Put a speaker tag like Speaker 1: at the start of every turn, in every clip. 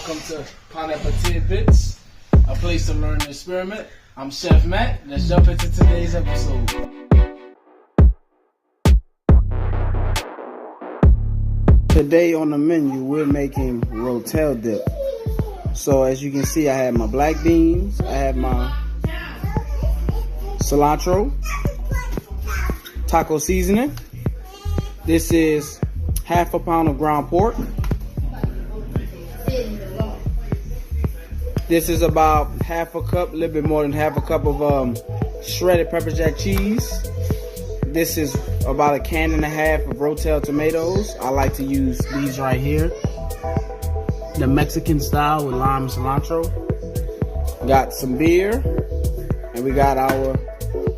Speaker 1: welcome to Pineapple Tidbits, a place to learn and experiment. I'm Chef Matt. Let's jump into today's episode. Today on the menu, we're making Rotel dip. So as you can see, I have my black beans, I have my cilantro, taco seasoning. This is half a pound of ground pork. This is about half a cup, a little bit more than half a cup of shredded pepper jack cheese. This is about a can and a half of Rotel tomatoes. I like to use these right here, the Mexican style with lime and cilantro. Got some beer, and we got our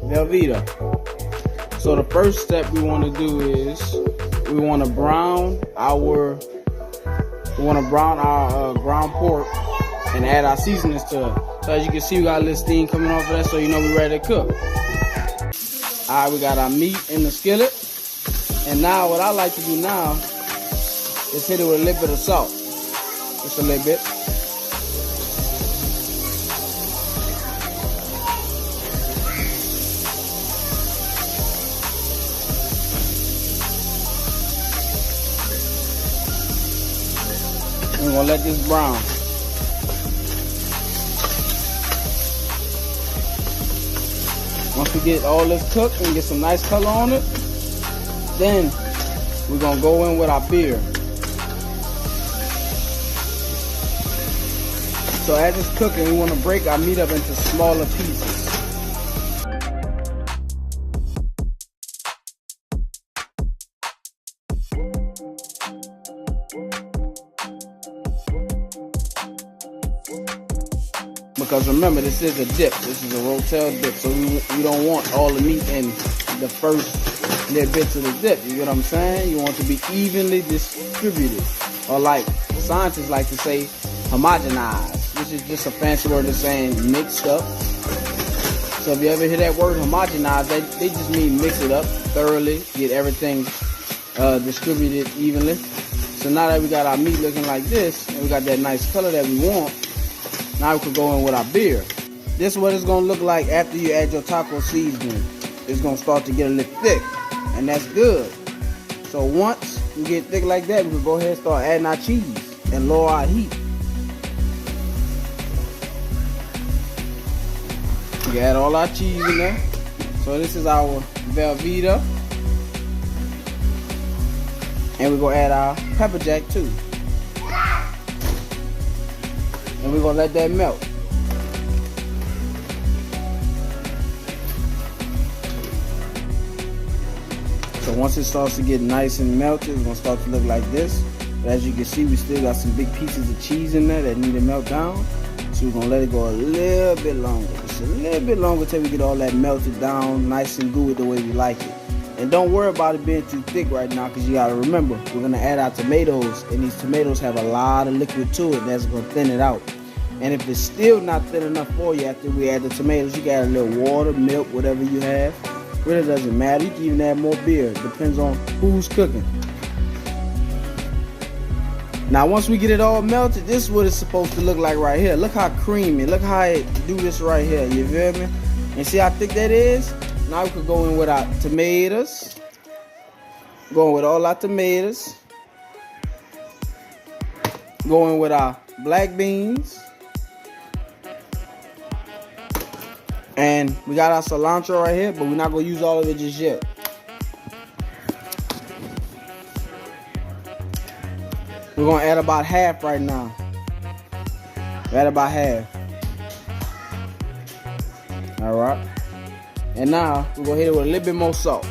Speaker 1: Velveeta. So the first step we want to do is we want to brown our ground pork and add our seasonings to it. So as you can see, we got a little steam coming off of that, so you know we're ready to cook. All right, we got our meat in the skillet. And now what I like to do now is hit it with a little bit of salt. Just a little bit. And we're gonna let this brown. Once we get all this cooked and get some nice color on it, then we're gonna go in with our beer. So as it's cooking, we want to break our meat up into smaller pieces. Because remember, this is a dip. This is a Rotel dip, so we don't want all the meat in the first little bits of the dip. You get what I'm saying? You want it to be evenly distributed, or like scientists like to say, homogenized, which is just a fancy word of saying mixed up. So if you ever hear that word homogenized, they just mean mix it up thoroughly, get everything distributed evenly. So now that we got our meat looking like this, and we got that nice color that we want, now we can go in with our beer. This is what it's gonna look like after you add your taco seasoning. It's gonna start to get a little thick, and that's good. So once we get thick like that, we can go ahead and start adding our cheese and lower our heat. We add all our cheese in there. So this is our Velveeta. And we're gonna add our pepper jack too. And we're gonna let that melt. So once it starts to get nice and melted, it's gonna start to look like this. But as you can see, we still got some big pieces of cheese in there that need to melt down. So we're gonna let it go a little bit longer. Just a little bit longer till we get all that melted down, nice and gooey the way we like it. And don't worry about it being too thick right now, because you gotta remember, we're gonna add our tomatoes, and these tomatoes have a lot of liquid to it that's gonna thin it out. And if it's still not thin enough for you after we add the tomatoes, you can add a little water, milk, whatever you have. Really doesn't matter. You can even add more beer. Depends on who's cooking. Now once we get it all melted, this is what it's supposed to look like right here. Look how creamy. Look how it do this right here. You feel me? And see how thick that is? Now we could go in with our tomatoes. Going with all our tomatoes. Going with our black beans. And we got our cilantro right here, but we're not going to use all of it just yet. We're going to add about half right now. Add about half. All right. And now we're going to hit it with a little bit more salt.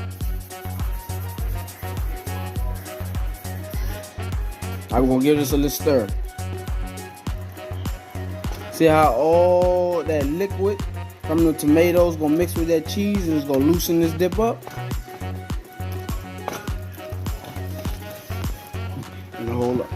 Speaker 1: I'm going to give this a little stir. See how all that liquid from the tomatoes gonna mix with that cheese and it's gonna loosen this dip up. And hold up.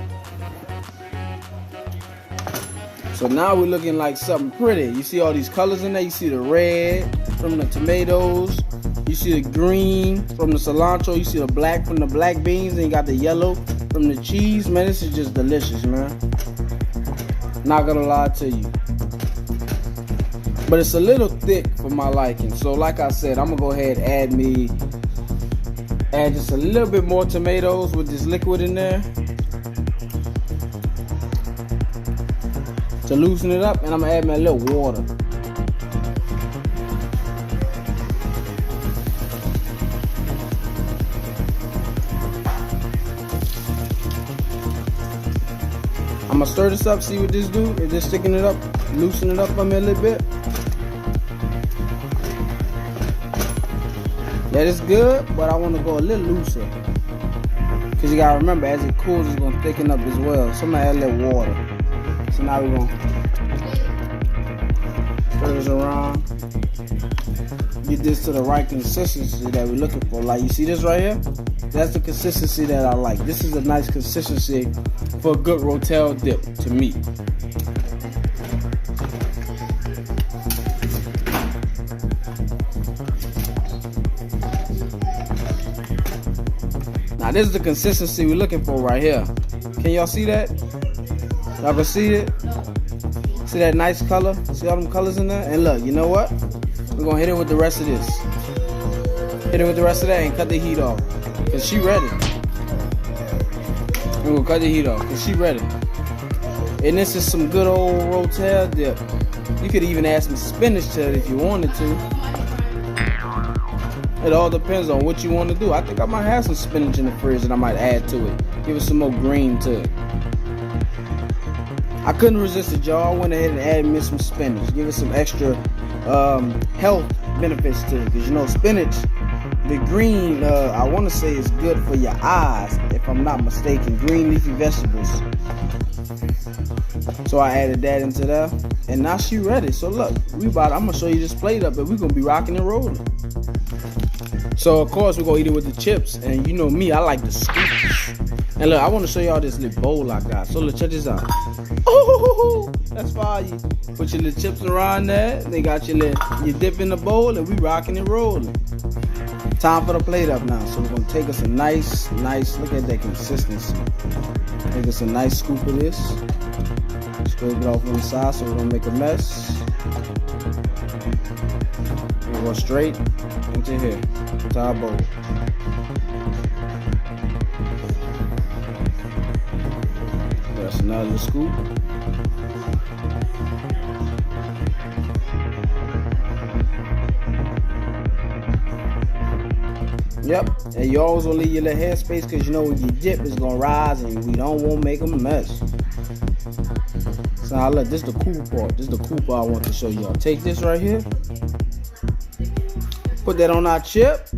Speaker 1: So now we're looking like something pretty. You see all these colors in there. You see the red from the tomatoes. You see the green from the cilantro. You see the black from the black beans. And you got the yellow from the cheese. Man, this is just delicious, man. Not gonna lie to you. But it's a little thick for my liking. So like I said, I'm gonna go ahead and add just a little bit more tomatoes with this liquid in there to loosen it up, and I'm gonna add me a little water. I'm gonna stir this up, see what this do. If this thicken it up, loosen it up on me a little bit. That is good, but I want to go a little looser. Because you gotta remember, as it cools, it's gonna thicken up as well. So I'm gonna add a little water. So now we're gonna stir this around. Get this to the right consistency that we're looking for. Like, you see this right here? That's the consistency that I like. This is a nice consistency for a good Rotel dip to me. Now this is the consistency we're looking for right here. Can y'all see that? Y'all can see it? See that nice color? See all them colors in there? And look, you know what? We're gonna hit it with the rest of this. Hit it with the rest of that and cut the heat off. Cause she ready. We're gonna cut the heat off cause she ready. And this is some good old Rotel dip. You could even add some spinach to it if you wanted to. It all depends on what you want to do. I think I might have some spinach in the fridge that I might add to it. Give it some more green to it. I couldn't resist it, y'all. I went ahead and added me some spinach. Give it some extra health benefits to it. Because you know, spinach, the green, I want to say is good for your eyes, if I'm not mistaken. Green leafy vegetables. So I added that into there. And now she ready. So look, I'm going to show you this plate up, and we're going to be rocking and rolling. So of course we're gonna eat it with the chips, and you know me, I like the scoops. And look, I want to show y'all this little bowl I got. So look, check this out. Oh, that's fire. You put your little chips around there. They got your dip in the bowl, and we rocking and rolling. Time for the plate up now. So we're gonna take us a nice. Look at that consistency. Take us a nice scoop of this. Scrape it off on the side so we don't make a mess. We'll go straight into here. To our bowl. That's another scoop. Yep, and you always want to leave your little headspace because you know when you dip it's gonna rise and we don't want to make a mess. So now look, this is the cool part. This is the cool part I want to show y'all. Take this right here. Put that on our chip.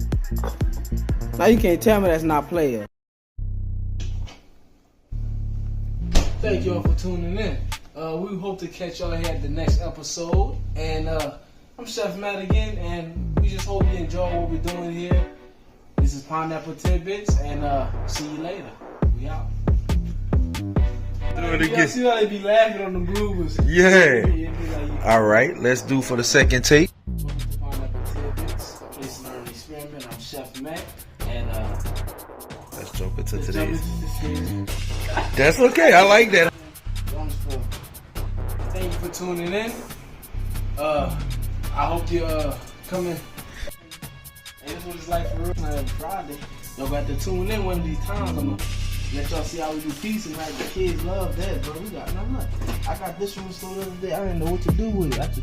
Speaker 1: Now you can't tell me that's not player. Thank y'all for tuning in. We hope to catch y'all here at the next episode. And I'm Chef Matt again, and we just hope you enjoy what we're doing here. This is Pineapple Tidbits, and see you later. We out. You see how they be laughing on the bloopers?
Speaker 2: Yeah. All right, let's do for the second take.
Speaker 1: I'm Chef Matt, and
Speaker 2: let's jump into today's. That's okay. I like that.
Speaker 1: Thank you for tuning in. I hope you come in. And this is what it's like for real. Every Friday, y'all got to tune in one of these times. I'm gonna let y'all see how we do pizza. Like the kids love that, bro. We got nothing. I got this from the store the other day. I didn't know what to do with it.